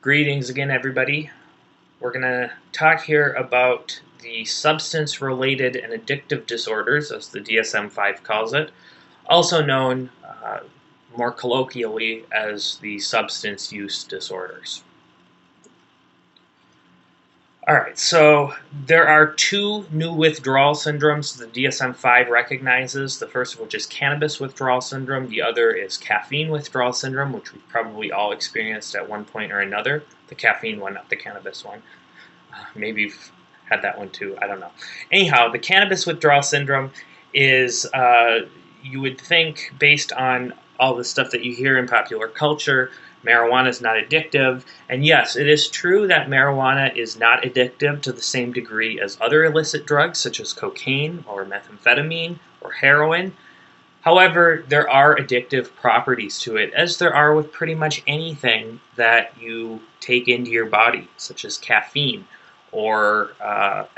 Greetings again, everybody. We're going to talk here about the substance-related and addictive disorders, as the DSM-5 calls it, also known more colloquially as the substance use disorders. All right, so there are two new withdrawal syndromes the DSM-5 recognizes, the first of which is cannabis withdrawal syndrome. The other is caffeine withdrawal syndrome, which we've probably all experienced at one point or another. The caffeine one, not the cannabis one. Maybe you've had that one too, I don't know. Anyhow, the cannabis withdrawal syndrome is, you would think, based on all the stuff that you hear in popular culture, marijuana is not addictive. And yes, it is true that marijuana is not addictive to the same degree as other illicit drugs, such as cocaine or methamphetamine or heroin. However, there are addictive properties to it, as there are with pretty much anything that you take into your body, such as caffeine or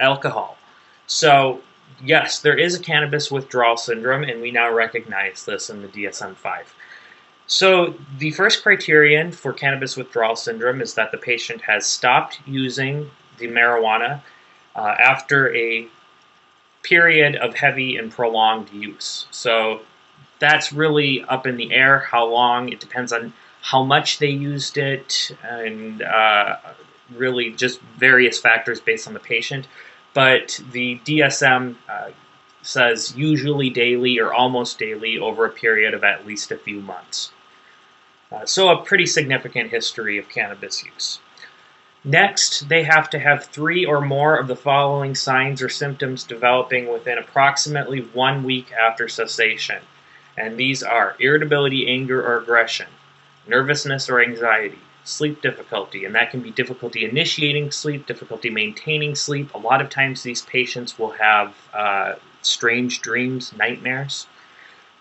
alcohol. So, yes, there is a cannabis withdrawal syndrome, and we now recognize this in the DSM-5. So the first criterion for cannabis withdrawal syndrome is that the patient has stopped using the marijuana after a period of heavy and prolonged use. So that's really up in the air how long. It depends on how much they used it and really just various factors based on the patient. But the DSM says usually daily or almost daily over a period of at least a few months. So a pretty significant history of cannabis use. Next, they have to have 3 or more of the following signs or symptoms developing within approximately 1 week after cessation. And these are irritability, anger, or aggression, nervousness or anxiety, sleep difficulty, and that can be difficulty initiating sleep, difficulty maintaining sleep. A lot of times these patients will have strange dreams, nightmares.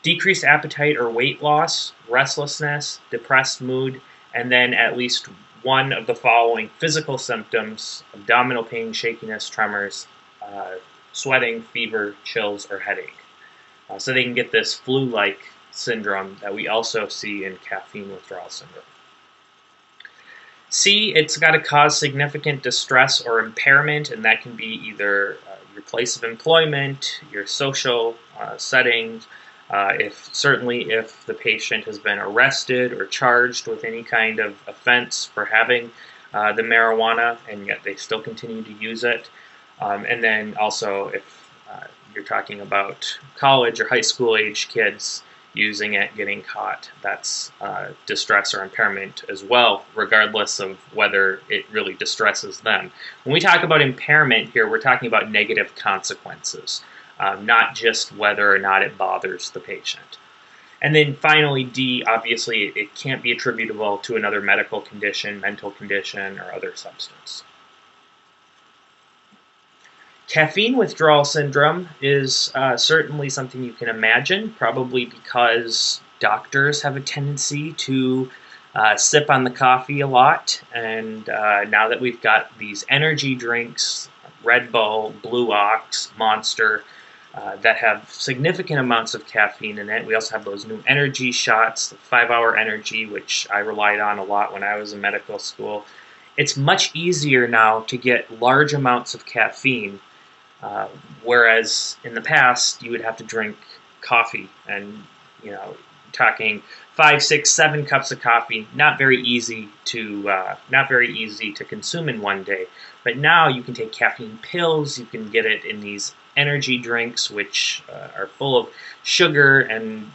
Decreased appetite or weight loss, restlessness, depressed mood, and then at least one of the following physical symptoms: abdominal pain, shakiness, tremors, sweating, fever, chills, or headache. So they can get this flu-like syndrome that we also see in caffeine withdrawal syndrome. C, it's got to cause significant distress or impairment, and that can be either your place of employment, your social settings, certainly if the patient has been arrested or charged with any kind of offense for having the marijuana and yet they still continue to use it. And then also if you're talking about college or high school age kids using it, getting caught, that's distress or impairment as well, regardless of whether it really distresses them. When we talk about impairment here, we're talking about negative consequences. Not just whether or not it bothers the patient. And then finally, D, obviously it can't be attributable to another medical condition, mental condition, or other substance. Caffeine withdrawal syndrome is certainly something you can imagine, probably because doctors have a tendency to sip on the coffee a lot. And now that we've got these energy drinks, Red Bull, Blue Ox, Monster, that have significant amounts of caffeine in it. We also have those new energy shots, the 5-hour energy, which I relied on a lot when I was in medical school. It's much easier now to get large amounts of caffeine, whereas in the past you would have to drink coffee and, talking 5, 6, 7 cups of coffee, not very easy to consume in one day. But now you can take caffeine pills. You can get it in these energy drinks, which are full of sugar and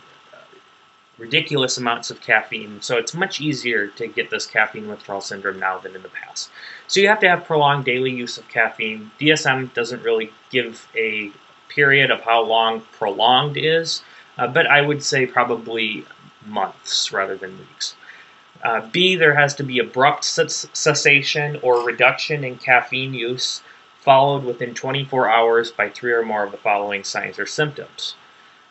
ridiculous amounts of caffeine. So it's much easier to get this caffeine withdrawal syndrome now than in the past. So you have to have prolonged daily use of caffeine. DSM doesn't really give a period of how long prolonged is, but I would say probably months rather than weeks. B, there has to be abrupt cessation or reduction in caffeine use, followed within 24 hours by 3 or more of the following signs or symptoms.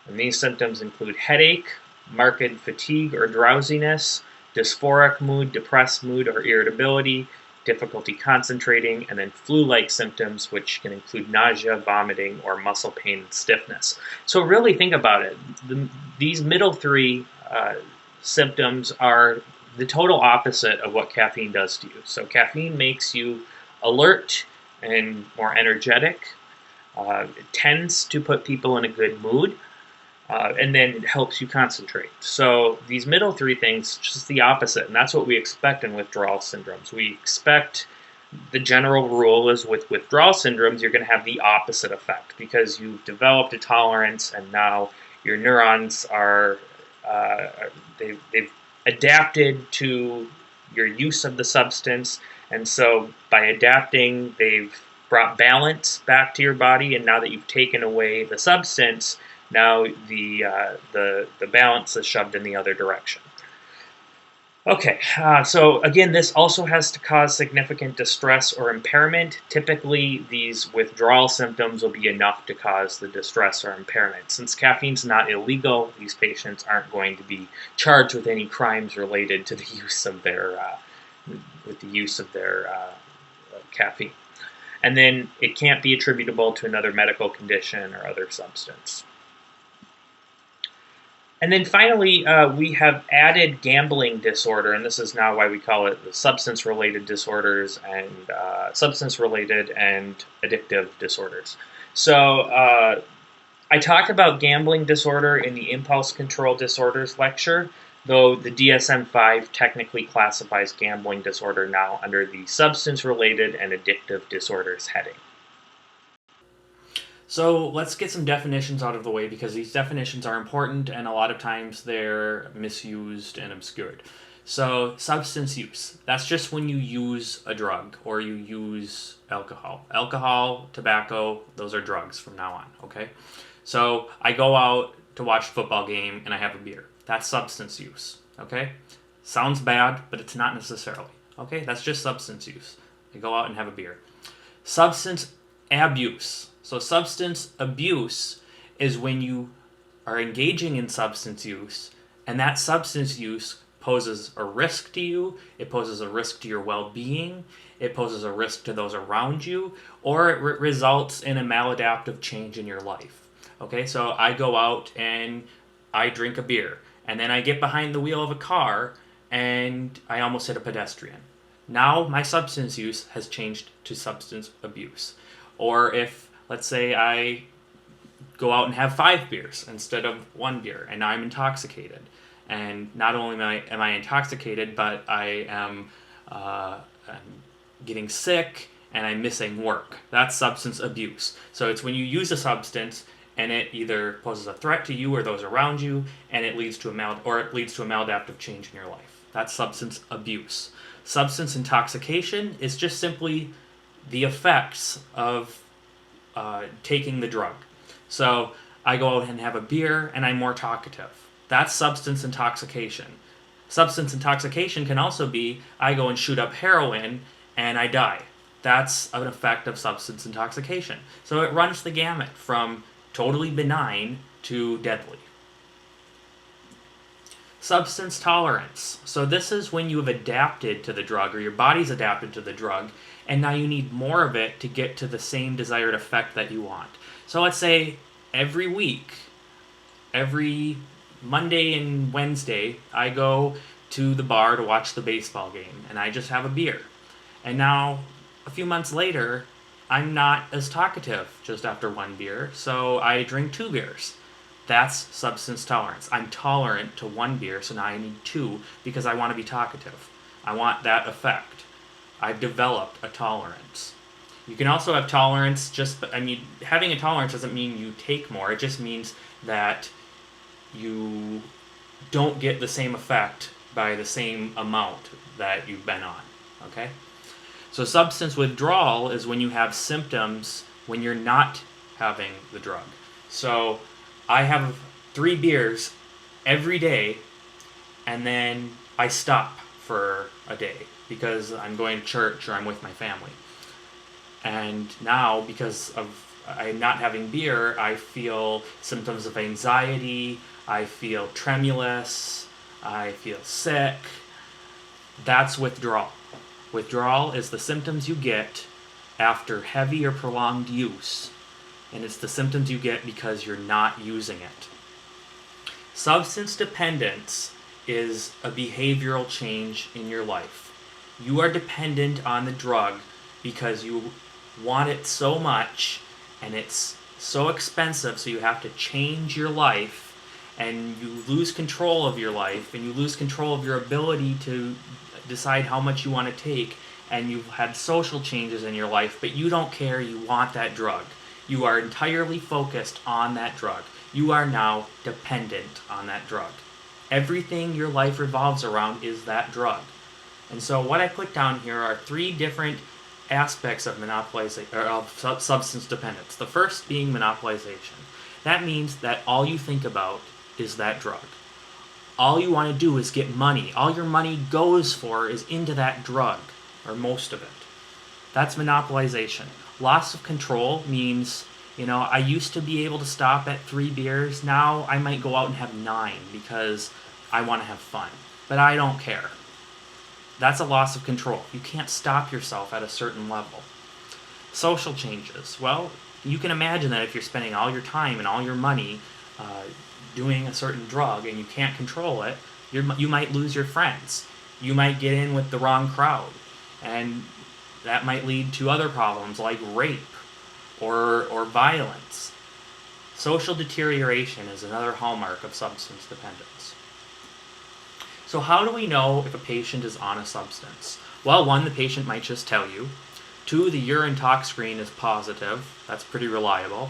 And these symptoms include headache, marked fatigue or drowsiness, dysphoric mood, depressed mood or irritability, difficulty concentrating, and then flu-like symptoms, which can include nausea, vomiting, or muscle pain and stiffness. So really think about it. These middle 3 symptoms are the total opposite of what caffeine does to you. So caffeine makes you alert and more energetic. It tends to put people in a good mood, and then it helps you concentrate. So these middle three things, just the opposite, and that's what we expect in withdrawal syndromes. We expect the general rule is with withdrawal syndromes, you're going to have the opposite effect because you've developed a tolerance, and now your neurons are they've adapted to your use of the substance, and so by adapting, they've brought balance back to your body. And now that you've taken away the substance, now the balance is shoved in the other direction. Okay, so again, this also has to cause significant distress or impairment. Typically, these withdrawal symptoms will be enough to cause the distress or impairment. Since caffeine's not illegal, these patients aren't going to be charged with any crimes related to the use of their caffeine. And then it can't be attributable to another medical condition or other substance. And then finally, we have added gambling disorder, and this is now why we call it the substance-related disorders and substance-related and addictive disorders. So I talked about gambling disorder in the impulse control disorders lecture, though the DSM-5 technically classifies gambling disorder now under the substance-related and addictive disorders heading. So let's get some definitions out of the way because these definitions are important and a lot of times they're misused and obscured. So substance use, that's just when you use a drug or you use alcohol. Alcohol, tobacco, those are drugs from now on, okay? So I go out to watch a football game and I have a beer. That's substance use, okay? Sounds bad, but it's not necessarily, okay? That's just substance use. I go out and have a beer. Substance abuse. So substance abuse is when you are engaging in substance use and that substance use poses a risk to you, it poses a risk to your well-being, it poses a risk to those around you, or it results in a maladaptive change in your life. Okay, so I go out and I drink a beer, and then I get behind the wheel of a car and I almost hit a pedestrian. Now my substance use has changed to substance abuse. Or if, let's say, I go out and have 5 beers instead of 1 beer, and I'm intoxicated. And not only am I intoxicated, but I am I'm getting sick and I'm missing work. That's substance abuse. So it's when you use a substance and it either poses a threat to you or those around you, and it leads to a maladaptive change in your life. That's substance abuse. Substance intoxication is just simply the effects of taking the drug. So I go out and have a beer and I'm more talkative. That's substance intoxication. Substance intoxication can also be I go and shoot up heroin and I die. That's an effect of substance intoxication. So it runs the gamut from totally benign to deadly. Substance tolerance. So this is when you have adapted to the drug, or your body's adapted to the drug, and now you need more of it to get to the same desired effect that you want. So let's say every week, every Monday and Wednesday, I go to the bar to watch the baseball game, and I just have a beer. And now, a few months later, I'm not as talkative just after 1 beer, so I drink 2 beers. That's substance tolerance. I'm tolerant to 1 beer, so now I need 2 because I want to be talkative. I want that effect. I've developed a tolerance. You can also have tolerance having a tolerance doesn't mean you take more. It just means that you don't get the same effect by the same amount that you've been on, okay? So substance withdrawal is when you have symptoms when you're not having the drug. So I have 3 beers every day, and then I stop for a day because I'm going to church or I'm with my family. And now, because of I'm not having beer, I feel symptoms of anxiety, I feel tremulous, I feel sick. That's withdrawal. Withdrawal is the symptoms you get after heavy or prolonged use, and it's the symptoms you get because you're not using it. Substance dependence is a behavioral change in your life. You are dependent on the drug because you want it so much and it's so expensive, so you have to change your life, and you lose control of your life, and you lose control of your ability to decide how much you want to take, and you've had social changes in your life, but you don't care, you want that drug. You are entirely focused on that drug. You are now dependent on that drug. Everything your life revolves around is that drug. And so what I put down here are 3 different aspects of substance dependence. The first being monopolization. That means that all you think about is that drug. All you want to do is get money. All your money goes for is into that drug, or most of it. That's monopolization. Loss of control means, I used to be able to stop at 3 beers. Now I might go out and have 9 because I want to have fun. But I don't care. That's a loss of control. You can't stop yourself at a certain level. Social changes. Well, you can imagine that if you're spending all your time and all your money doing a certain drug and you can't control it, you might lose your friends. You might get in with the wrong crowd. And that might lead to other problems like rape or violence. Social deterioration is another hallmark of substance dependence. So how do we know if a patient is on a substance? Well, 1, the patient might just tell you. 2, the urine tox screen is positive. That's pretty reliable.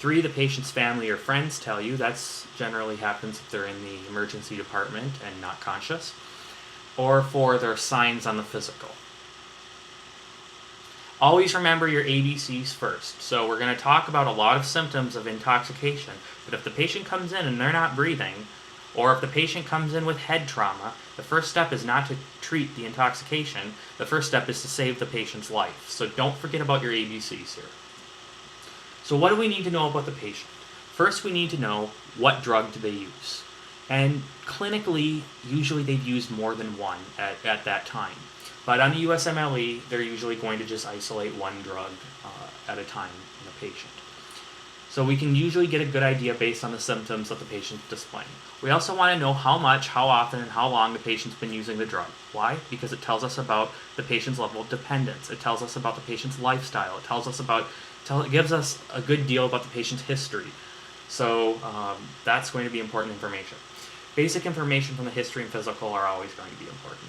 3, the patient's family or friends tell you. That's generally happens if they're in the emergency department and not conscious. Or 4, there are signs on the physical. Always remember your ABCs first. So we're going to talk about a lot of symptoms of intoxication. But if the patient comes in and they're not breathing, or if the patient comes in with head trauma, the first step is not to treat the intoxication. The first step is to save the patient's life. So don't forget about your ABCs here. So what do we need to know about the patient? First, we need to know what drug do they use. And clinically, usually they've used more than one at that time. But on the USMLE, they're usually going to just isolate one drug at a time in a patient. So we can usually get a good idea based on the symptoms that the patient's displaying. We also want to know how much, how often, and how long the patient's been using the drug. Why? Because it tells us about the patient's level of dependence. It tells us about the patient's lifestyle. It gives us a good deal about the patient's history. So that's going to be important information. Basic information from the history and physical are always going to be important.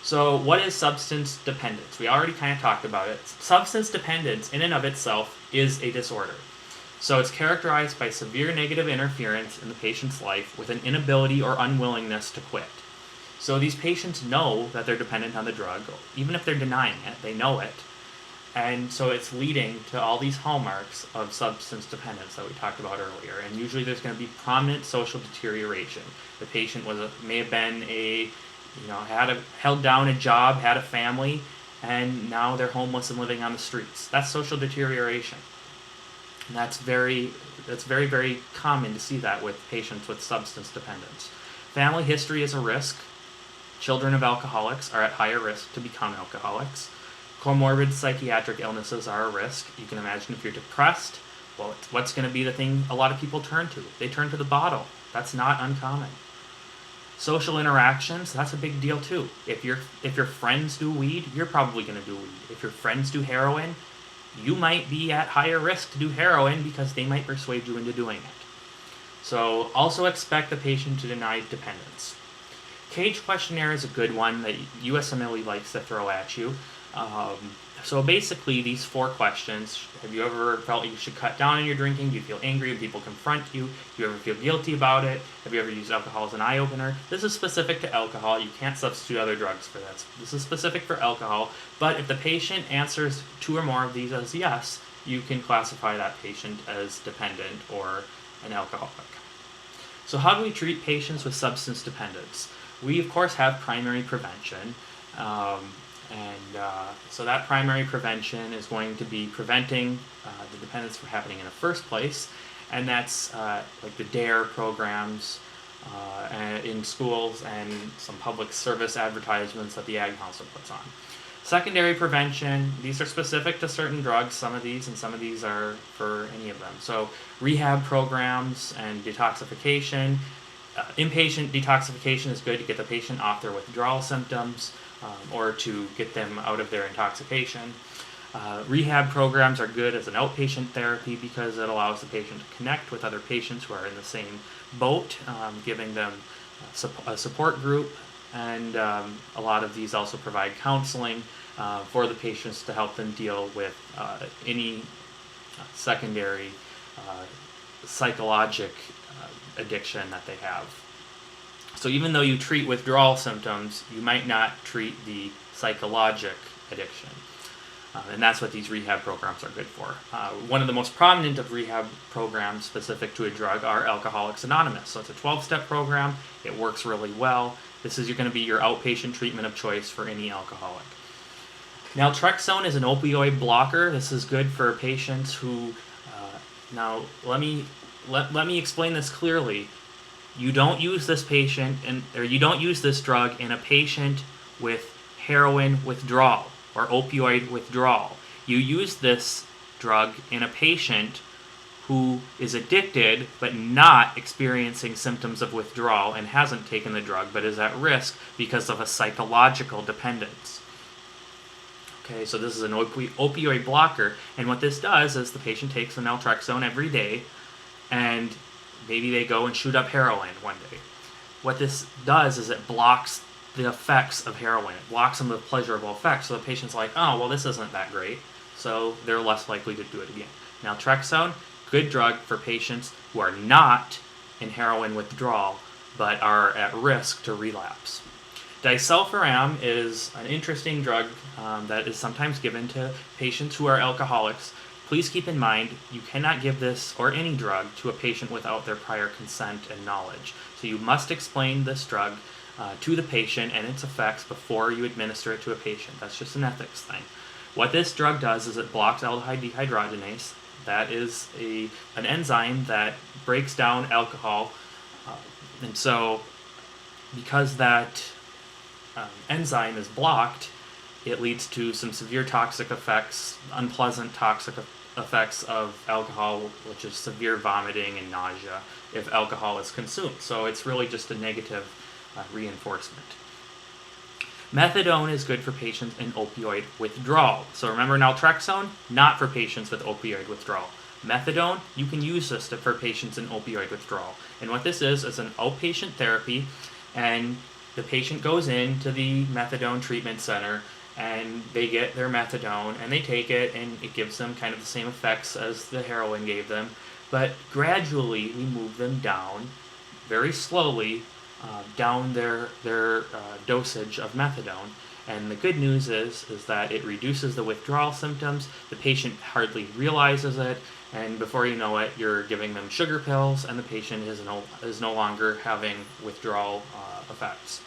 So what is substance dependence? We already kind of talked about it. Substance dependence in and of itself is a disorder. So it's characterized by severe negative interference in the patient's life with an inability or unwillingness to quit. So these patients know that they're dependent on the drug, even if they're denying it, they know it. And so it's leading to all these hallmarks of substance dependence that we talked about earlier. And usually there's going to be prominent social deterioration. The patient may have been held down a job, had a family, and now they're homeless and living on the streets. That's social deterioration. And that's very, very common to see that with patients with substance dependence. Family history is a risk. Children of alcoholics are at higher risk to become alcoholics. Comorbid psychiatric illnesses are a risk. You can imagine if you're depressed, well, what's going to be the thing a lot of people turn to? They turn to the bottle. That's not uncommon. Social interactions, that's a big deal too. If your friends do weed, you're probably going to do weed. If your friends do heroin, you might be at higher risk to do heroin because they might persuade you into doing it. So also expect the patient to deny dependence. Cage questionnaire is a good one that USMLE likes to throw at you. So basically these 4 questions: have you ever felt you should cut down on your drinking? Do you feel angry when people confront you? Do you ever feel guilty about it? Have you ever used alcohol as an eye-opener? This is specific to alcohol. You can't substitute other drugs for this. This is specific for alcohol, but if the patient answers 2 or more of these as yes, you can classify that patient as dependent or an alcoholic. So how do we treat patients with substance dependence? We, of course, have primary prevention. So that primary prevention is going to be preventing the dependence from happening in the first place, and that's like the DARE programs in schools and some public service advertisements that the Ag Council puts on. Secondary prevention, these are specific to certain drugs, some of these are for any of them. So rehab programs and detoxification, Inpatient detoxification is good to get the patient off their withdrawal symptoms or to get them out of their intoxication. Rehab programs are good as an outpatient therapy because it allows the patient to connect with other patients who are in the same boat, giving them a support group, and a lot of these also provide counseling for the patients to help them deal with any secondary psychologic addiction that they have. So even though you treat withdrawal symptoms, you might not treat the psychologic addiction. And that's what these rehab programs are good for. One of the most prominent of rehab programs specific to a drug are Alcoholics Anonymous. So it's a 12-step program. It works really well. This is going to be your outpatient treatment of choice for any alcoholic. Naltrexone is an opioid blocker. This is good for patients who... now, let me explain this clearly. You don't use this you don't use this drug in a patient with heroin withdrawal or opioid withdrawal. You use this drug in a patient who is addicted but not experiencing symptoms of withdrawal and hasn't taken the drug but is at risk because of a psychological dependence. Okay, so this is an opioid blocker, and what this does is the patient takes the naltrexone every day, and maybe they go and shoot up heroin one day. What this does is it blocks the effects of heroin. It blocks some of the pleasurable effects, so the patient's like, oh, well, this isn't that great, so they're less likely to do it again. Naltrexone, good drug for patients who are not in heroin withdrawal, but are at risk to relapse. Disulfiram is an interesting drug that is sometimes given to patients who are alcoholics. Please keep in mind, you cannot give this or any drug to a patient without their prior consent and knowledge. So you must explain this drug to the patient and its effects before you administer it to a patient. That's just an ethics thing. What this drug does is it blocks aldehyde dehydrogenase. That is an enzyme that breaks down alcohol. And so because that enzyme is blocked, it leads to some severe toxic effects, unpleasant toxic effects of alcohol, which is severe vomiting and nausea if alcohol is consumed. So it's really just a negative reinforcement. Methadone is good for patients in opioid withdrawal. So remember, naltrexone, not for patients with opioid withdrawal. Methadone, you can use this for patients in opioid withdrawal. And what this is an outpatient therapy, and the patient goes into the methadone treatment center and they get their methadone and they take it, and it gives them kind of the same effects as the heroin gave them, but gradually we move them down, very slowly, down their dosage of methadone. And the good news is that it reduces the withdrawal symptoms. The patient hardly realizes it, and before you know it, you're giving them sugar pills, and the patient is no longer having withdrawal effects.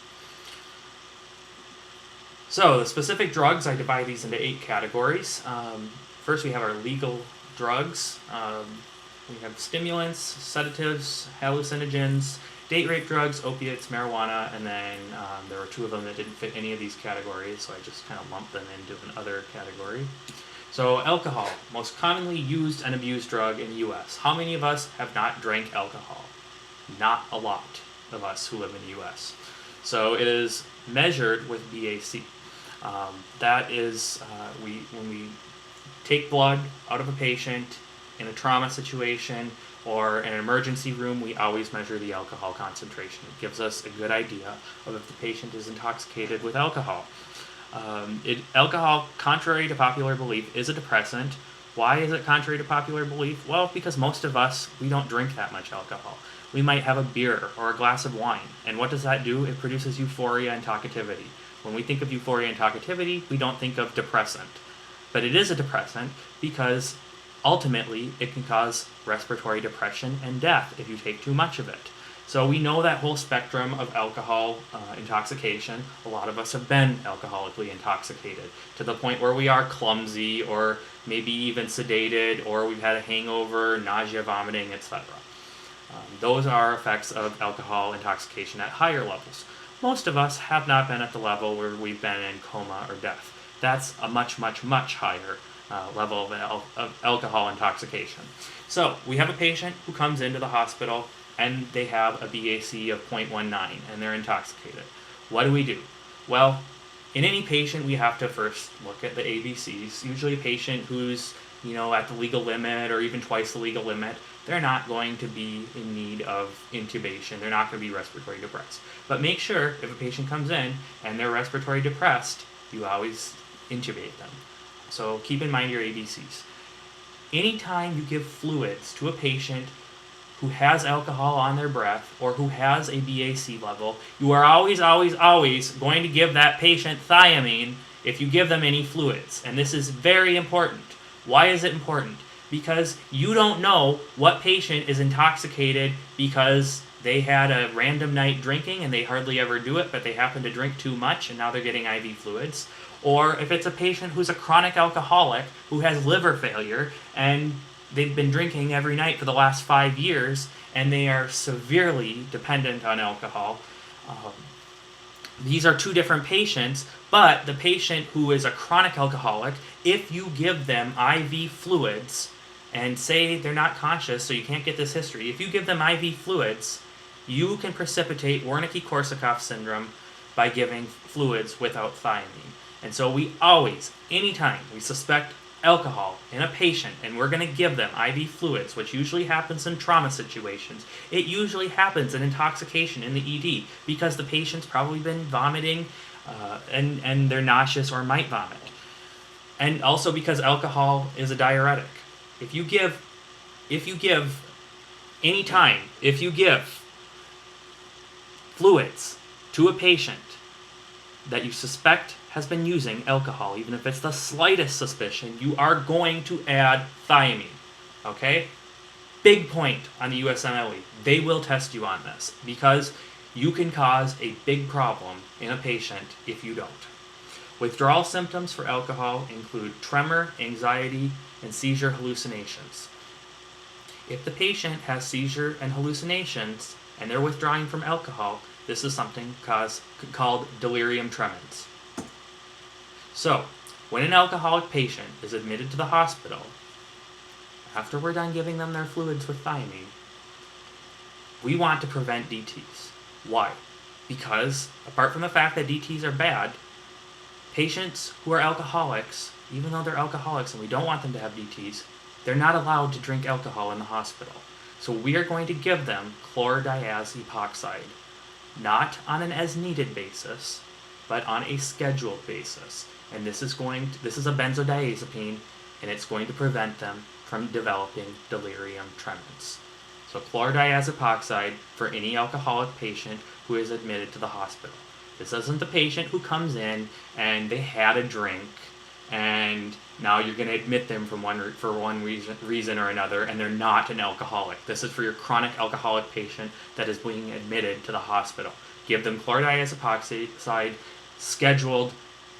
So the specific drugs, I divide these into 8 categories. First, we have our legal drugs. We have stimulants, sedatives, hallucinogens, date rape drugs, opiates, marijuana, and then there were 2 of them that didn't fit any of these categories, so I just kind of lumped them into an other category. So alcohol, most commonly used and abused drug in the U.S. How many of us have not drank alcohol? Not a lot of us who live in the U.S. So it is measured with BAC. That is, when we take blood out of a patient in a trauma situation or in an emergency room, we always measure the alcohol concentration. It gives us a good idea of if the patient is intoxicated with alcohol. Alcohol, contrary to popular belief, is a depressant. Why is it contrary to popular belief? Well, because most of us, we don't drink that much alcohol. We might have a beer or a glass of wine. And what does that do? It produces euphoria and talkativity. When we think of euphoria and talkativity, we don't think of depressant. But it is a depressant because ultimately it can cause respiratory depression and death if you take too much of it. So we know that whole spectrum of alcohol intoxication. A lot of us have been alcoholically intoxicated to the point where we are clumsy or maybe even sedated, or we've had a hangover, nausea, vomiting, etc. Those are effects of alcohol intoxication at higher levels. Most of us have not been at the level where we've been in coma or death. That's a much, much, much higher level of alcohol intoxication. So we have a patient who comes into the hospital and they have a BAC of 0.19 and they're intoxicated. What do we do? Well, in any patient, we have to first look at the ABCs. Usually a patient who's, at the legal limit or even twice the legal limit, they're not going to be in need of intubation. They're not going to be respiratory depressed. But make sure if a patient comes in and they're respiratory depressed, you always intubate them. So keep in mind your ABCs. Anytime you give fluids to a patient who has alcohol on their breath or who has a BAC level, you are always, always, always going to give that patient thiamine if you give them any fluids. And this is very important. Why is it important? Because you don't know what patient is intoxicated because they had a random night drinking and they hardly ever do it, but they happen to drink too much and now they're getting IV fluids. Or if it's a patient who's a chronic alcoholic who has liver failure and they've been drinking every night for the last 5 years and they are severely dependent on alcohol. These are two different patients, but the patient who is a chronic alcoholic, if you give them IV fluids and say they're not conscious, so you can't get this history, if you give them IV fluids, you can precipitate Wernicke-Korsakoff syndrome by giving fluids without thiamine. And so we always, anytime we suspect alcohol in a patient and we're going to give them IV fluids, which usually happens in trauma situations, it usually happens in intoxication in the ED because the patient's probably been vomiting and they're nauseous or might vomit. And also because alcohol is a diuretic. If you give fluids to a patient that you suspect has been using alcohol, even if it's the slightest suspicion, you are going to add thiamine. Okay? Big point on the USMLE. They will test you on this because you can cause a big problem in a patient if you don't. Withdrawal symptoms for alcohol include tremor, anxiety, and seizure hallucinations. If the patient has seizure and hallucinations and they're withdrawing from alcohol, this is something called delirium tremens. So, when an alcoholic patient is admitted to the hospital, after we're done giving them their fluids with thiamine, we want to prevent DTs. Why? Because, apart from the fact that DTs are bad, patients who are alcoholics, even though they're alcoholics and we don't want them to have DTs, they're not allowed to drink alcohol in the hospital. So we are going to give them chlordiazepoxide, not on an as-needed basis, but on a scheduled basis. And this is a benzodiazepine, and it's going to prevent them from developing delirium tremens. So chlordiazepoxide for any alcoholic patient who is admitted to the hospital. This isn't the patient who comes in and they had a drink and now you're going to admit them for one reason or another and they're not an alcoholic. This is for your chronic alcoholic patient that is being admitted to the hospital. Give them chlordiazepoxide, scheduled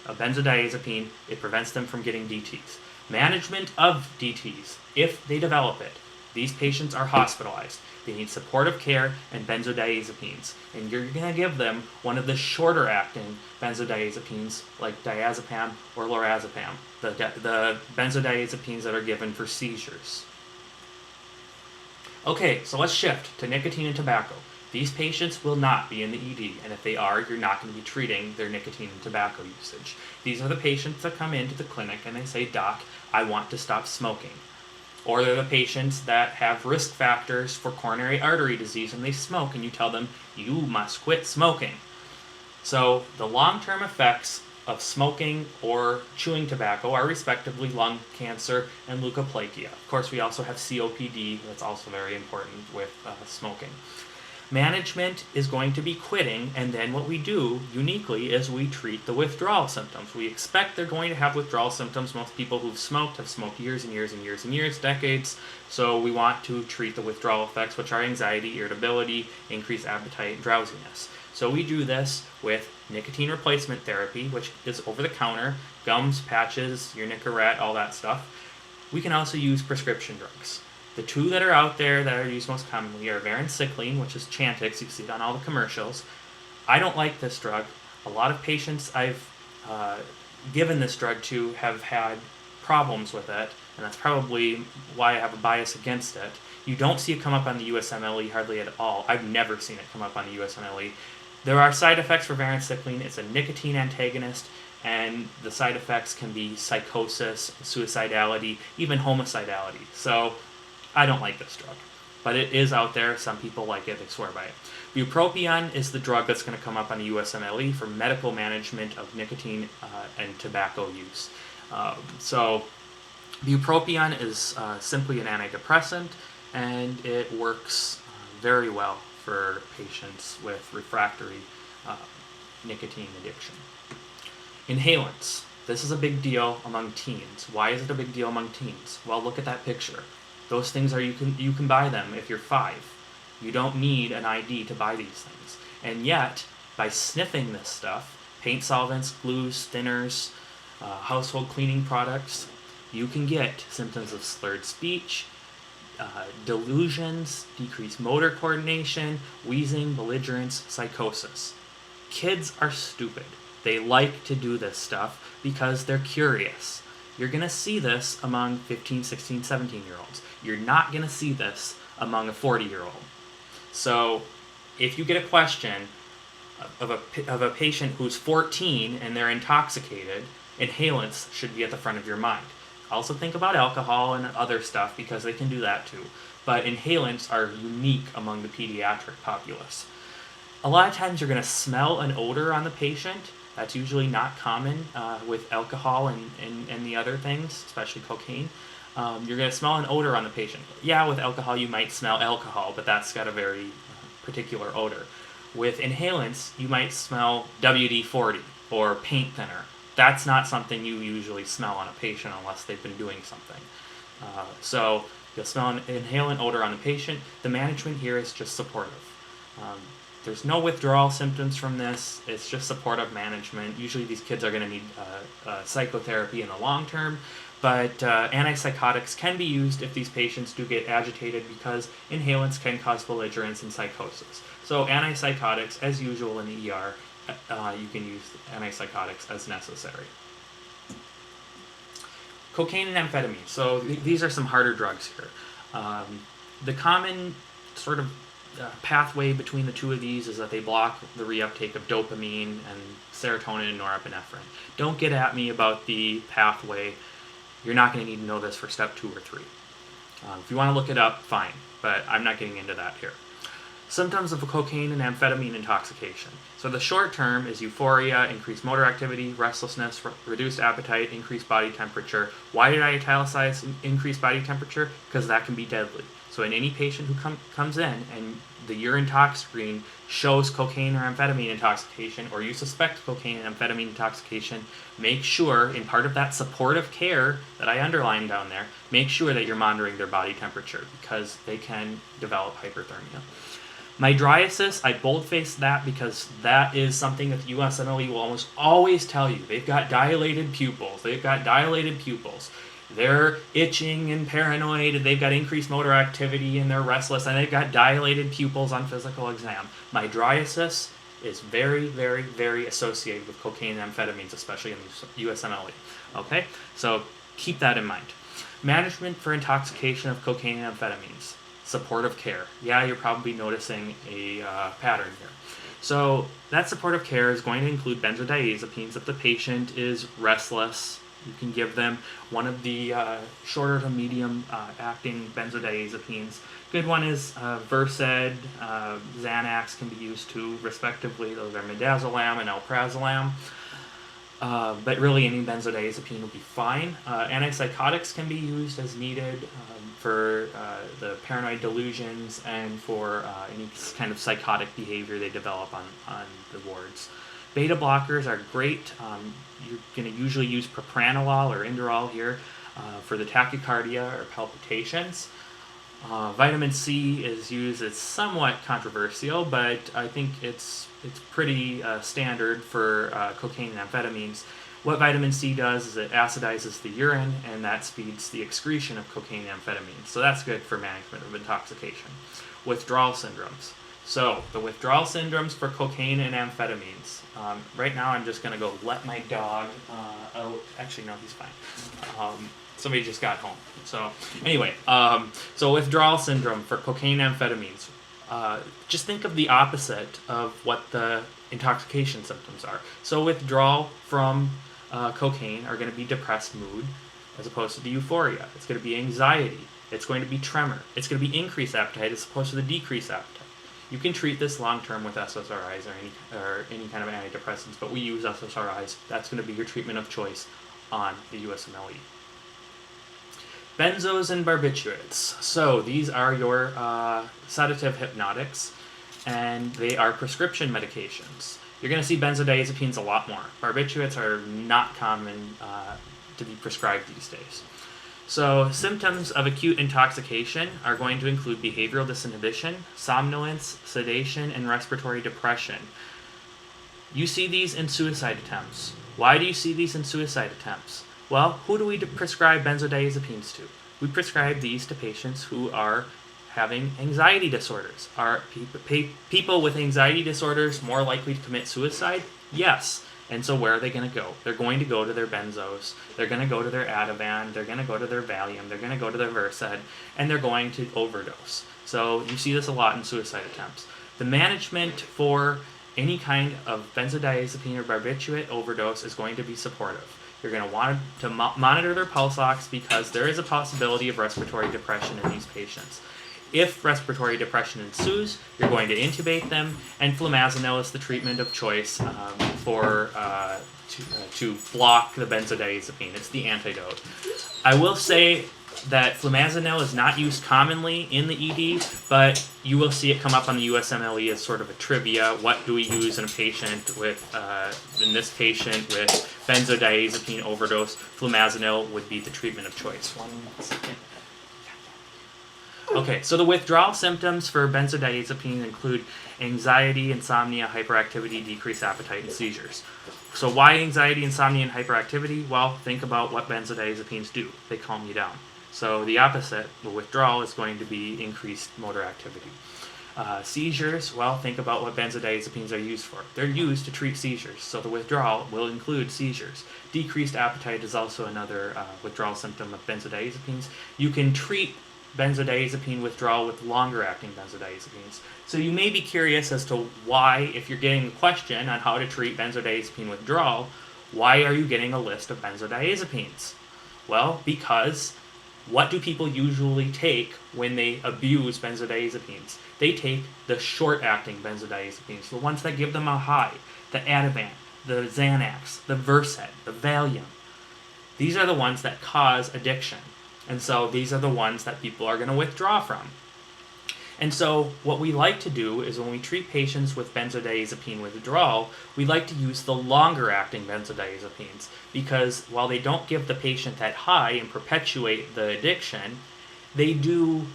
a benzodiazepine. It prevents them from getting DTs. Management of DTs, if they develop it. These patients are hospitalized. They need supportive care and benzodiazepines. And you're going to give them one of the shorter acting benzodiazepines like diazepam or lorazepam, the benzodiazepines that are given for seizures. Okay, so let's shift to nicotine and tobacco. These patients will not be in the ED, and if they are, you're not going to be treating their nicotine and tobacco usage. These are the patients that come into the clinic and they say, "Doc, I want to stop smoking." Or they're the patients that have risk factors for coronary artery disease and they smoke, and you tell them, "You must quit smoking." So the long-term effects of smoking or chewing tobacco are respectively lung cancer and leukoplakia. Of course, we also have COPD, that's also very important with smoking. Management is going to be quitting, and then what we do uniquely is we treat the withdrawal symptoms. We expect they're going to have withdrawal symptoms. Most people who've smoked have smoked years and years and years and years, decades. So we want to treat the withdrawal effects, which are anxiety, irritability, increased appetite, and drowsiness. So we do this with nicotine replacement therapy, which is over the counter, gums, patches, your Nicorette, all that stuff. We can also use prescription drugs. The two that are out there that are used most commonly are varenicline, which is Chantix. You see it on all the commercials. I don't like this drug. A lot of patients I've given this drug to have had problems with it, and that's probably why I have a bias against it. You don't see it come up on the USMLE hardly at all. I've never seen it come up on the USMLE. There are side effects for varenicline. It's a nicotine antagonist, and the side effects can be psychosis, suicidality, even homicidality. So I don't like this drug, but it is out there. Some people like it. They swear by it. Bupropion is the drug that's going to come up on the USMLE for medical management of nicotine and tobacco use. So bupropion is simply an antidepressant, and it works very well for patients with refractory nicotine addiction. Inhalants. This is a big deal among teens. Why is it a big deal among teens? Well, look at that picture. Those things are you can buy them if you're 5. You don't need an ID to buy these things. And yet, by sniffing this stuff, paint solvents, glues, thinners, household cleaning products, you can get symptoms of slurred speech, delusions, decreased motor coordination, wheezing, belligerence, psychosis. Kids are stupid. They like to do this stuff because they're curious. You're going to see this among 15, 16, 17-year-olds. You're not going to see this among a 40-year-old. So if you get a question of a patient who's 14 and they're intoxicated, inhalants should be at the front of your mind. Also think about alcohol and other stuff because they can do that too. But inhalants are unique among the pediatric populace. A lot of times you're going to smell an odor on the patient. That's usually not common with alcohol and the other things, especially cocaine. You're going to smell an odor on the patient. Yeah, with alcohol you might smell alcohol, but that's got a very particular odor. With inhalants, you might smell WD-40 or paint thinner. That's not something you usually smell on a patient unless they've been doing something. So you'll smell an inhalant odor on the patient. The management here is just supportive. There's no withdrawal symptoms from this. It's just supportive management. Usually these kids are going to need psychotherapy in the long term, but antipsychotics can be used if these patients do get agitated because inhalants can cause belligerence and psychosis. So antipsychotics, as usual in the ER, you can use antipsychotics as necessary. Cocaine and amphetamines. So these are some harder drugs here. The common sort of pathway between the two of these is that they block the reuptake of dopamine and serotonin and norepinephrine. Don't get at me about the pathway. You're not going to need to know this for step 2 or 3. If you want to look it up, fine, but I'm not getting into that here. Symptoms of cocaine and amphetamine intoxication. So the short term is euphoria, increased motor activity, restlessness, reduced appetite, increased body temperature. Why did I italicize increased body temperature? Because that can be deadly. So in any patient who comes in and the urine tox screen shows cocaine or amphetamine intoxication, or you suspect cocaine and amphetamine intoxication, make sure, in part of that supportive care that I underlined down there, make sure that you're monitoring their body temperature because they can develop hyperthermia. Mydriasis, I boldfaced that because that is something that the USMLE will almost always tell you. They've got dilated pupils. They're itching and paranoid, and they've got increased motor activity, and they're restless, and they've got dilated pupils on physical exam. Mydriasis is very, very, very associated with cocaine and amphetamines, especially in the USMLE. Okay? So keep that in mind. Management for intoxication of cocaine and amphetamines. Supportive care. Yeah, you're probably noticing a pattern here. So that supportive care is going to include benzodiazepines if the patient is restless. You can give them one of the shorter to medium acting benzodiazepines. Good one is Versed, Xanax can be used too, respectively. Those are midazolam and alprazolam. But really any benzodiazepine will be fine. Antipsychotics can be used as needed for the paranoid delusions and for any kind of psychotic behavior they develop on the wards. Beta blockers are great. You're going to usually use propranolol or Inderal here for the tachycardia or palpitations. Vitamin C is used. It's somewhat controversial, but I think it's pretty standard for cocaine and amphetamines. What vitamin C does is it acidizes the urine, and that speeds the excretion of cocaine and amphetamines. So that's good for management of intoxication. Withdrawal syndromes. So the withdrawal syndromes for cocaine and amphetamines. Right now I'm just going to go let my dog out. Actually, no, he's fine. Somebody just got home. So anyway, so withdrawal syndrome for cocaine and amphetamines. Just think of the opposite of what the intoxication symptoms are. So withdrawal from cocaine are going to be depressed mood, as opposed to the euphoria. It's going to be anxiety. It's going to be tremor. It's going to be increased appetite as opposed to the decreased appetite. You can treat this long term with SSRIs or any kind of antidepressants, but we use SSRIs. That's going to be your treatment of choice on the USMLE. Benzos and barbiturates. So these are your sedative hypnotics, and they are prescription medications. You're going to see benzodiazepines a lot more. Barbiturates are not common to be prescribed these days. So symptoms of acute intoxication are going to include behavioral disinhibition, somnolence, sedation, and respiratory depression. You see these in suicide attempts. Why do you see these in suicide attempts? Well, who do we prescribe benzodiazepines to? We prescribe these to patients who are having anxiety disorders. Are people with anxiety disorders more likely to commit suicide? Yes. And so where are they going to go? They're going to go to their benzos. They're going to go to their Ativan. They're going to go to their Valium. They're going to go to their Versed. And they're going to overdose. So you see this a lot in suicide attempts. The management for any kind of benzodiazepine or barbiturate overdose is going to be supportive. You're going to want to monitor their pulse ox because there is a possibility of respiratory depression in these patients. If respiratory depression ensues, you're going to intubate them, and flumazenil is the treatment of choice to block the benzodiazepine. It's the antidote. I will say that flumazenil is not used commonly in the ED, but you will see it come up on the USMLE as sort of a trivia. What do we use in a patient with, in this patient with benzodiazepine overdose? Flumazenil would be the treatment of choice. 1 second. Okay, so the withdrawal symptoms for benzodiazepines include anxiety, insomnia, hyperactivity, decreased appetite, and seizures. So why anxiety, insomnia, and hyperactivity? Well, think about what benzodiazepines do. They calm you down. So the opposite, the withdrawal, is going to be increased motor activity. Seizures, well, think about what benzodiazepines are used for. They're used to treat seizures, so the withdrawal will include seizures. Decreased appetite is also another withdrawal symptom of benzodiazepines. You can treat benzodiazepine withdrawal with longer-acting benzodiazepines. So you may be curious as to why, if you're getting a question on how to treat benzodiazepine withdrawal, why are you getting a list of benzodiazepines? Well, because what do people usually take when they abuse benzodiazepines? They take the short-acting benzodiazepines, the ones that give them a high, the Ativan, the Xanax, the Versed, the Valium. These are the ones that cause addiction. And so these are the ones that people are going to withdraw from. And so what we like to do is when we treat patients with benzodiazepine withdrawal, we like to use the longer-acting benzodiazepines because while they don't give the patient that high and perpetuate the addiction, they do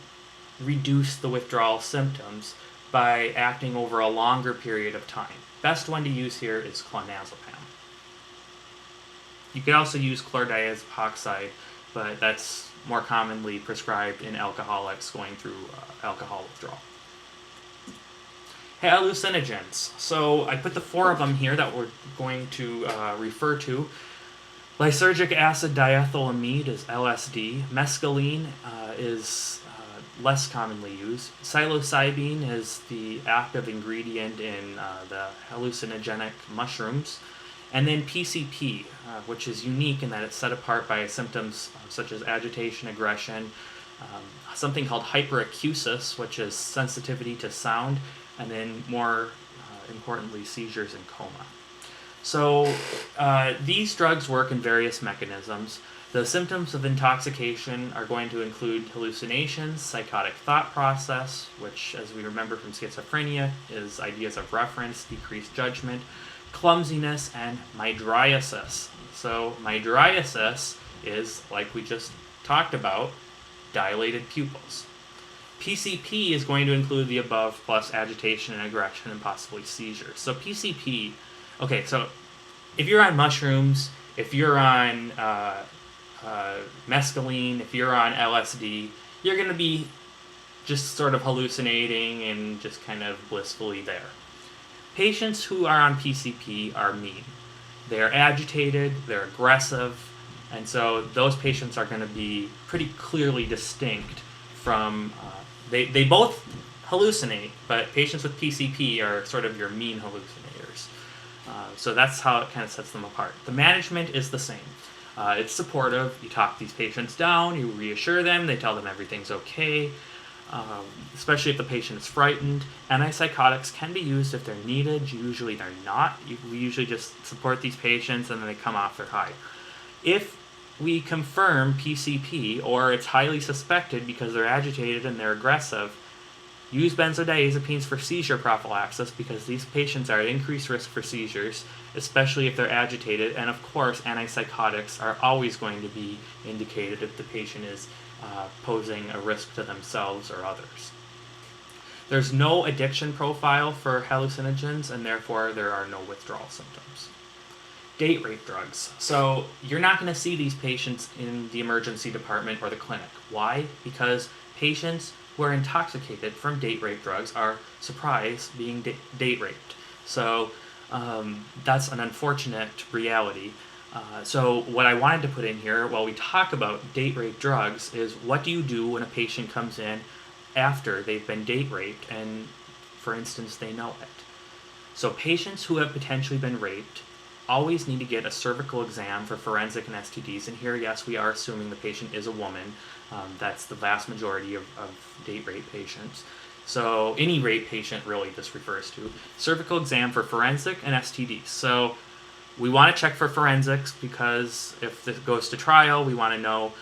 reduce the withdrawal symptoms by acting over a longer period of time. Best one to use here is clonazepam. You could also use chlordiazepoxide, but that's more commonly prescribed in alcoholics going through alcohol withdrawal. Hallucinogens. So I put the 4 of them here that we're going to refer to. Lysergic acid diethylamide is LSD. Mescaline is less commonly used. Psilocybin is the active ingredient in the hallucinogenic mushrooms. And then PCP, which is unique in that it's set apart by symptoms such as agitation, aggression, something called hyperacusis, which is sensitivity to sound, and then more importantly, seizures and coma. So these drugs work in various mechanisms. The symptoms of intoxication are going to include hallucinations, psychotic thought process, which, as we remember from schizophrenia, is ideas of reference, decreased judgment, clumsiness, and mydriasis. So mydriasis is, like we just talked about, dilated pupils. PCP is going to include the above plus agitation and aggression and possibly seizures. So PCP, okay, so if you're on mushrooms, if you're on mescaline, if you're on LSD, you're going to be just sort of hallucinating and just kind of blissfully there. Patients who are on PCP are mean. They're agitated, they're aggressive, And so those patients are going to be pretty clearly distinct from, they both hallucinate, but patients with PCP are sort of your mean hallucinators. So that's how it kind of sets them apart. The management is the same. It's supportive. You talk these patients down, you reassure them, they tell them everything's okay, especially if the patient is frightened. Antipsychotics can be used if they're needed. Usually they're not. We usually just support these patients and then they come off their high. If we confirm PCP or it's highly suspected because they're agitated and they're aggressive, use benzodiazepines for seizure prophylaxis because these patients are at increased risk for seizures, especially if they're agitated. And of course, antipsychotics are always going to be indicated if the patient is posing a risk to themselves or others. There's no addiction profile for hallucinogens, and therefore there are no withdrawal symptoms. Date rape drugs. So you're not going to see these patients in the emergency department or the clinic. Why? Because patients who are intoxicated from date rape drugs are surprised being date raped. So that's an unfortunate reality. So what I wanted to put in here while we talk about date rape drugs is what do you do when a patient comes in after they've been date raped and, for instance, they know it. So patients who have potentially been raped always need to get a cervical exam for forensic and STDs. And here, yes, we are assuming the patient is a woman. That's the vast majority of date rape patients. So any rape patient really this refers to. Cervical exam for forensic and STDs. So we want to check for forensics because if this goes to trial, we want to know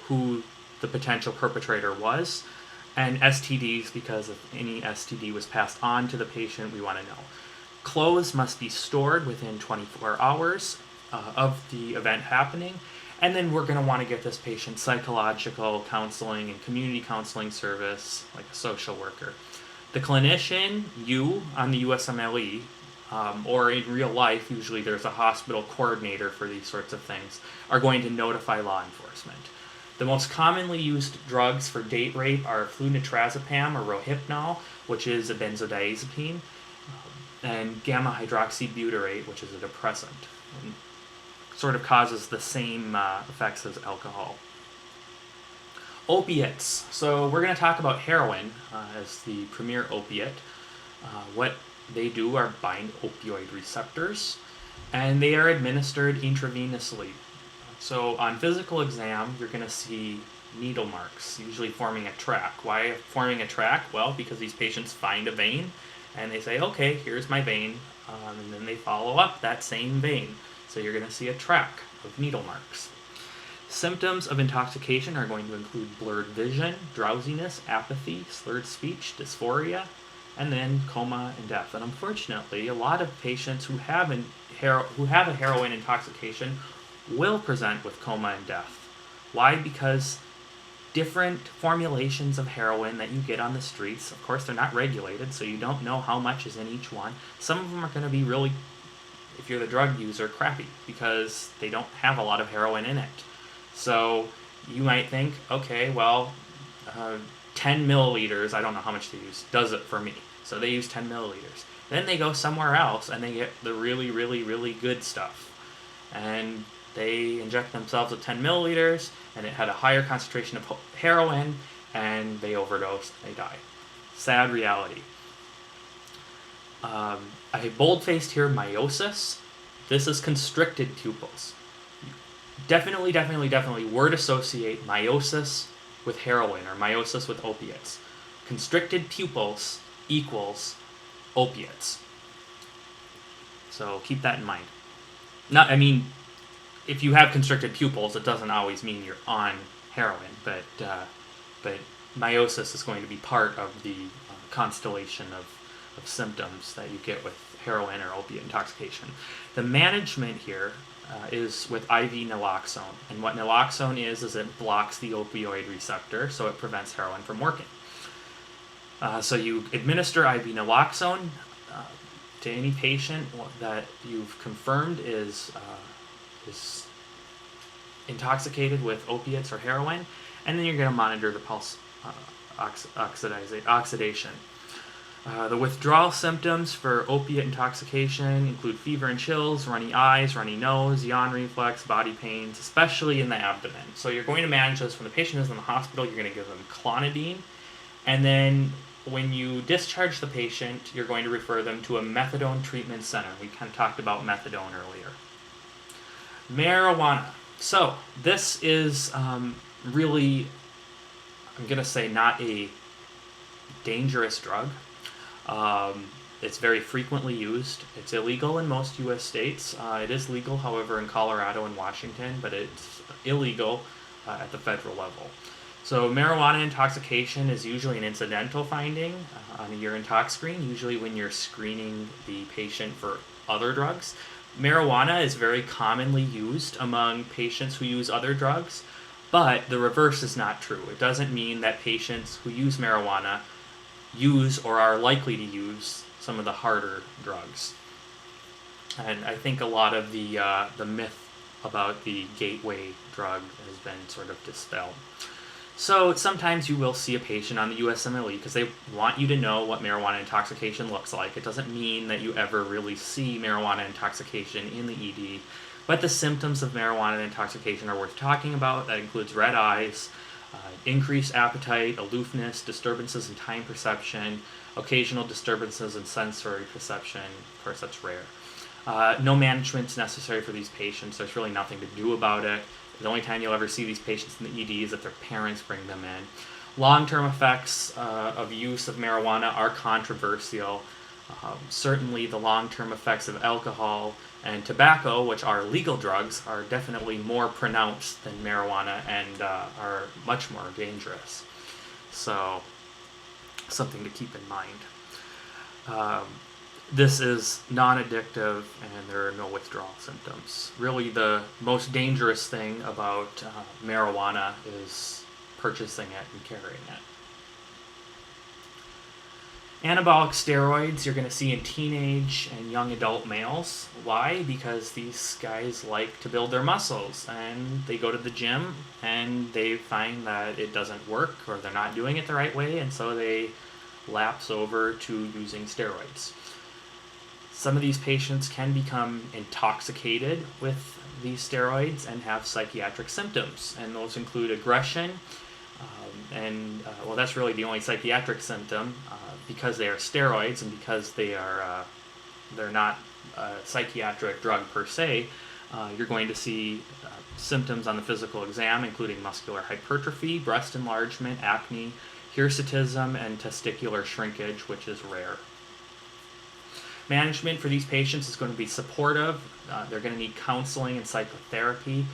who the potential perpetrator was. And STDs because if any STD was passed on to the patient, we want to know. Clothes must be stored within 24 hours of the event happening. And then we're going to want to get this patient psychological counseling and community counseling service, like a social worker. The clinician, you on the USMLE, or in real life, usually there's a hospital coordinator for these sorts of things, are going to notify law enforcement. The most commonly used drugs for date rape are flunitrazepam or Rohypnol, which is a benzodiazepine, and gamma hydroxybutyrate, which is a depressant. And sort of causes the same effects as alcohol. Opiates. So we're going to talk about heroin as the premier opiate. What they do are bind opioid receptors, and they are administered intravenously. So on physical exam, you're going to see needle marks, usually forming a track. Why forming a track? Well, because these patients find a vein, and they say, okay, here's my vein, and then they follow up that same vein. So you're going to see a track of needle marks. Symptoms of intoxication are going to include blurred vision, drowsiness, apathy, slurred speech, dysphoria, and then coma and death. And unfortunately, a lot of patients who have a heroin intoxication will present with coma and death. Why? Because different formulations of heroin that you get on the streets, of course, they're not regulated, so you don't know how much is in each one. Some of them are going to be really, if you're the drug user, crappy because they don't have a lot of heroin in it. So you might think, okay, well, 10 milliliters, I don't know how much they use, does it for me. So they use 10 milliliters. Then they go somewhere else and they get the really, really, really good stuff. And they inject themselves with 10 milliliters and it had a higher concentration of heroin and they overdose, they die. Sad reality. I bold-faced here meiosis. This is constricted pupils. Definitely word associate meiosis with heroin or meiosis with opiates. Constricted pupils equals opiates. So keep that in mind. If you have constricted pupils, it doesn't always mean you're on heroin, but meiosis is going to be part of the constellation of symptoms that you get with heroin or opiate intoxication. The management here is with IV naloxone, and what naloxone is it blocks the opioid receptor, so it prevents heroin from working. So you administer IV naloxone to any patient that you've confirmed is intoxicated with opiates or heroin, and then you're going to monitor the pulse oxidation. The withdrawal symptoms for opiate intoxication include fever and chills, runny eyes, runny nose, yawn reflex, body pains, especially in the abdomen. So you're going to manage this when the patient is in the hospital. You're going to give them clonidine, and then when you discharge the patient, you're going to refer them to a methadone treatment center. We kind of talked about methadone earlier. Marijuana. So this is really, I'm going to say, not a dangerous drug. It's very frequently used. It's illegal in most U.S. states. It is legal, however, in Colorado and Washington, but it's illegal at the federal level. So marijuana intoxication is usually an incidental finding on a urine tox screen, usually when you're screening the patient for other drugs. Marijuana is very commonly used among patients who use other drugs, but the reverse is not true. It doesn't mean that patients who use marijuana use or are likely to use some of the harder drugs. And I think a lot of the myth about the gateway drug has been sort of dispelled. So sometimes you will see a patient on the USMLE because they want you to know what marijuana intoxication looks like. It doesn't mean that you ever really see marijuana intoxication in the ED, but the symptoms of marijuana intoxication are worth talking about. That includes red eyes, increased appetite, aloofness, disturbances in time perception, occasional disturbances in sensory perception. Of course, that's rare. No management is necessary for these patients. There's really nothing to do about it. The only time you'll ever see these patients in the ED is if their parents bring them in. Long-term effects of use of marijuana are controversial. Certainly the long-term effects of alcohol and tobacco, which are legal drugs, are definitely more pronounced than marijuana and are much more dangerous. So, something to keep in mind. This is non-addictive and there are no withdrawal symptoms. Really the most dangerous thing about marijuana is purchasing it and carrying it. Anabolic steroids you're going to see in teenage and young adult males. Why? Because these guys like to build their muscles and they go to the gym and they find that it doesn't work or they're not doing it the right way, and so they lapse over to using steroids. Some of these patients can become intoxicated with these steroids and have psychiatric symptoms, and those include aggression, well, that's really the only psychiatric symptom because they are steroids and because they're not a psychiatric drug per se. You're going to see symptoms on the physical exam, including muscular hypertrophy, breast enlargement, acne, hirsutism, and testicular shrinkage, which is rare. Management for these patients is going to be supportive. They're going to need counseling and psychotherapy.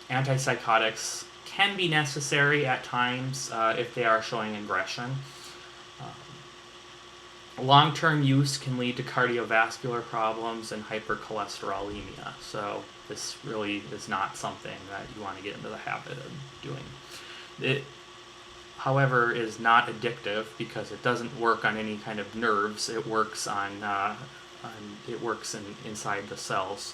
Antipsychotics can be necessary at times if they are showing aggression. Long-term use can lead to cardiovascular problems and hypercholesterolemia. So this really is not something that you want to get into the habit of doing. It, however, is not addictive because it doesn't work on any kind of nerves. It works inside the cells.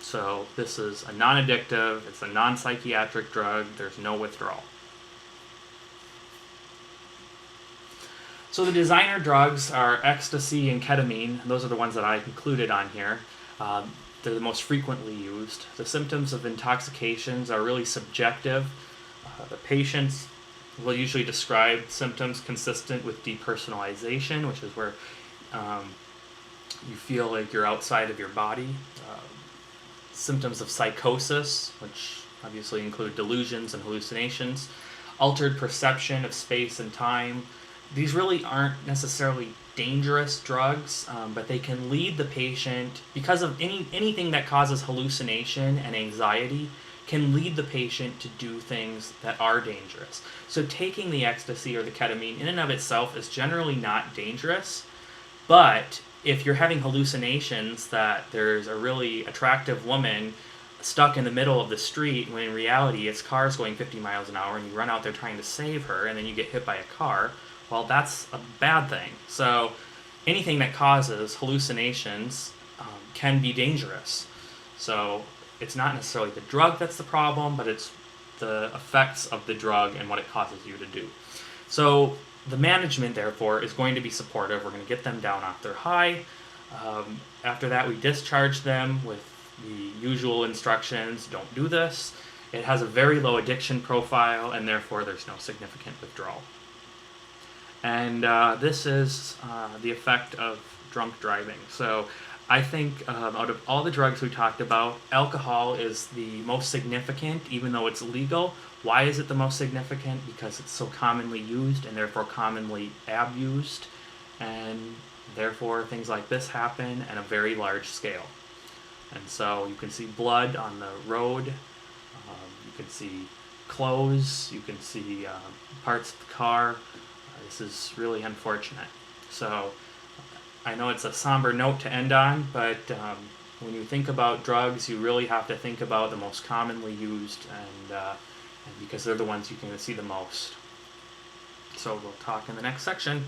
So this is a non-addictive. It's a non-psychiatric drug. There's no withdrawal. So the designer drugs are Ecstasy and Ketamine. Those are the ones that I included on here. They're the most frequently used. The symptoms of intoxications are really subjective. The patients will usually describe symptoms consistent with depersonalization, which is where you feel like you're outside of your body. Symptoms of psychosis, which obviously include delusions and hallucinations. Altered perception of space and time. These really aren't necessarily dangerous drugs, but they can lead the patient, because of anything that causes hallucination and anxiety, can lead the patient to do things that are dangerous. So taking the ecstasy or the ketamine in and of itself is generally not dangerous, but if you're having hallucinations that there's a really attractive woman stuck in the middle of the street when in reality it's cars going 50 miles an hour and you run out there trying to save her and then you get hit by a car, well, that's a bad thing. So anything that causes hallucinations can be dangerous. So it's not necessarily the drug that's the problem, but it's the effects of the drug and what it causes you to do. So The management, therefore, is going to be supportive. We're going to get them down off their high. After that, we discharge them with the usual instructions: don't do this. It has a very low addiction profile, and therefore there's no significant withdrawal. And this is the effect of drunk driving. So I think out of all the drugs we talked about, alcohol is the most significant, even though it's legal. Why is it the most significant? Because it's so commonly used and therefore commonly abused, and therefore things like this happen at a very large scale. And so you can see blood on the road, you can see clothes, you can see parts of the car. This is really unfortunate. So I know it's a somber note to end on, but when you think about drugs, you really have to think about the most commonly used, and because they're the ones you can see the most. So we'll talk in the next section.